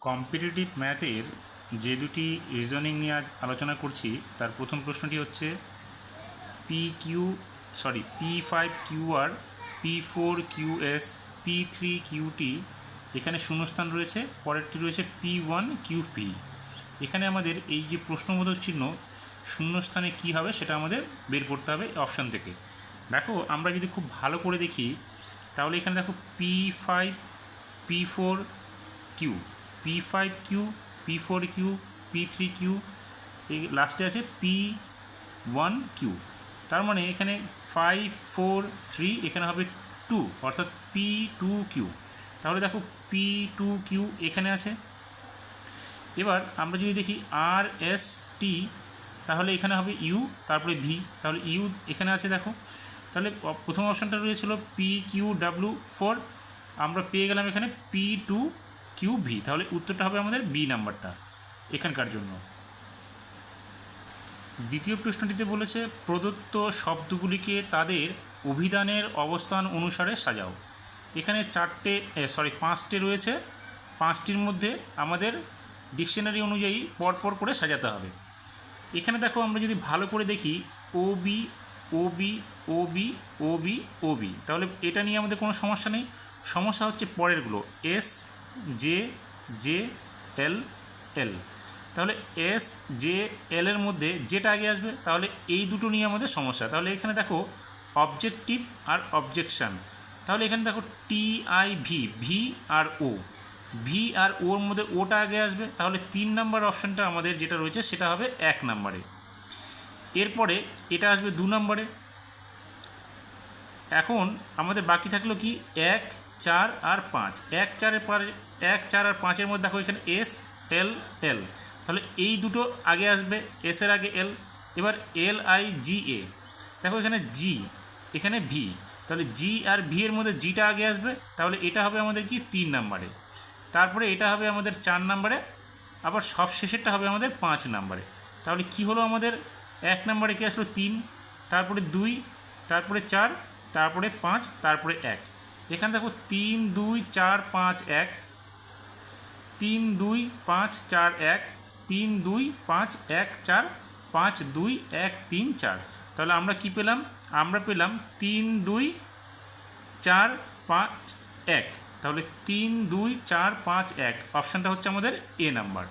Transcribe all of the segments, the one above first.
Competitive ম্যাথের যে দুটি রিজনিং নিয়ে আজ আলোচনা করছি তার প্রথম প্রশ্নটি হচ্ছে P5QR, P4QS, P3QT, এখানে শূন্যস্থান রয়েছে, পরেরটি রয়েছে P1QP। এখানে আমাদের এই যে প্রশ্নবোধক চিহ্ন শূন্যস্থানে কী হবে সেটা আমাদের বের করতে হবে অপশান থেকে। দেখো আমরা যদি খুব ভালো করে দেখি তাহলে এখানে দেখো P5, P4Q, P5Q, P4Q, P3Q, এই লাস্টে আছে P1Q। তার মানে এখানে 5, 4, 3 এখানে হবে 2, অর্থাৎ P2Q। তাহলে দেখো P2Q এখানে আছে। এবার আমরা যদি দেখি RST, তাহলে এখানে হবে U, তারপরে V, তাহলে U এখানে আছে দেখো। তাহলে প্রথম অপশানটা রয়েছিল PQW4, আমরা পেয়ে গেলাম এখানে P2QV, তাহলে উত্তরটা হবে আমাদের বি নাম্বারটা এখানকার জন্য। দ্বিতীয় প্রশ্নটিতে বলেছে প্রদত্ত শব্দগুলিকে তাদের অভিধানের অবস্থান অনুসারে সাজাও। এখানে পাঁচটে রয়েছে, পাঁচটির মধ্যে আমাদের ডিকশনারি অনুযায়ী পরপর করে সাজাতে হবে। এখানে দেখো আমরা যদি ভালো করে দেখি OB, OB, OB, OB, OB, তাহলে এটা নিয়ে আমাদের কোনো সমস্যা নেই। সমস্যা হচ্ছে পরেরগুলো S, J, J, L, L। তাহলে S, J, L এর মধ্যে যেটা আগে আসবে তাহলে এই দুটো নিয়ে আমাদের সমস্যা। তাহলে এখানে দেখো অবজেক্টিভ আর অবজেকশান, তাহলে এখানে দেখো TIV, V আর O, V আর ওর মধ্যে ওটা আগে আসবে, তাহলে 3 নম্বর অপশানটা আমাদের যেটা রয়েছে সেটা হবে 1 নম্বরে। এরপরে এটা আসবে 2 নম্বরে। এখন আমাদের বাকি থাকলো কি 1, 4 আর 5। 1, 4 আর 5-এর মধ্যে দেখো এখানে S, L, L, তাহলে এই দুটো আগে আসবে, S এর আগে L। এবার LIGA, দেখো এখানে G, এখানে V, তাহলে G আর V এর মধ্যে জিটা আগে আসবে, তাহলে এটা হবে আমাদের কি 3 নম্বরে। তারপরে এটা হবে আমাদের 4 নম্বরে, আবার সব শেষেরটা হবে আমাদের 5 নম্বরে। তাহলে কি হলো আমাদের 1 নম্বরে কি আসলো 3, তারপরে 2, তারপরে 4, তারপরে 5, তারপরে 1। এখানে দেখো 3, 2, 4, 5, 1, 3, 2, 5, 4, 1, 3, 2, 5, 1, 4, 5, 2, 1, 3, 4। তাহলে আমরা কি পেলাম? আমরা পেলাম 3, 2, 4, 5, 1। তাহলে 3, 2, 4, 5, 1 অপশানটা হচ্ছে আমাদের A নাম্বার।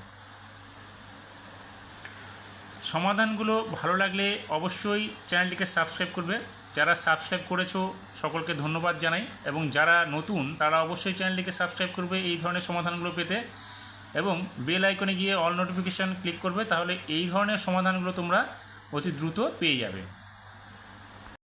সমাধানগুলো ভালো লাগলে অবশ্যই চ্যানেলটিকে সাবস্ক্রাইব করবে। যারা সাবস্ক্রাইব করেছো সকলকে ধন্যবাদ জানাই, এবং যারা নতুন তারা অবশ্যই চ্যানেলটিকে সাবস্ক্রাইব করবে এই ধরনের সমাধানগুলো পেতে, এবং বেল আইকনে গিয়ে অল নোটিফিকেশান ক্লিক করবে, তাহলে এই ধরনের সমাধানগুলো তোমরা অতি দ্রুত পেয়ে যাবে।